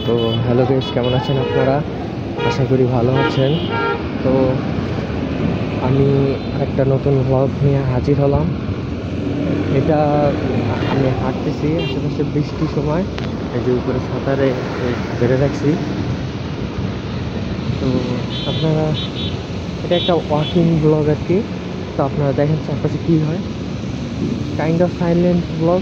তো hello guys, কেমন আছেন আপনারা? আশা করি ভালো আছেন। তো আমি একটা নতুন ব্লগ নিয়ে হাজির হলাম। এটা আমি হাঁটতেছি আশেপাশে বৃষ্টির সময়, এই যে উপরে সাঁতারে বেড়ে রাখছি। তো আপনারা, এটা একটা ওয়াকিং ব্লগ আর কি। তো আপনারা দেখেন চারপাশে কী হয়, কাইন্ড অফ সাইলেন্ট ব্লগ।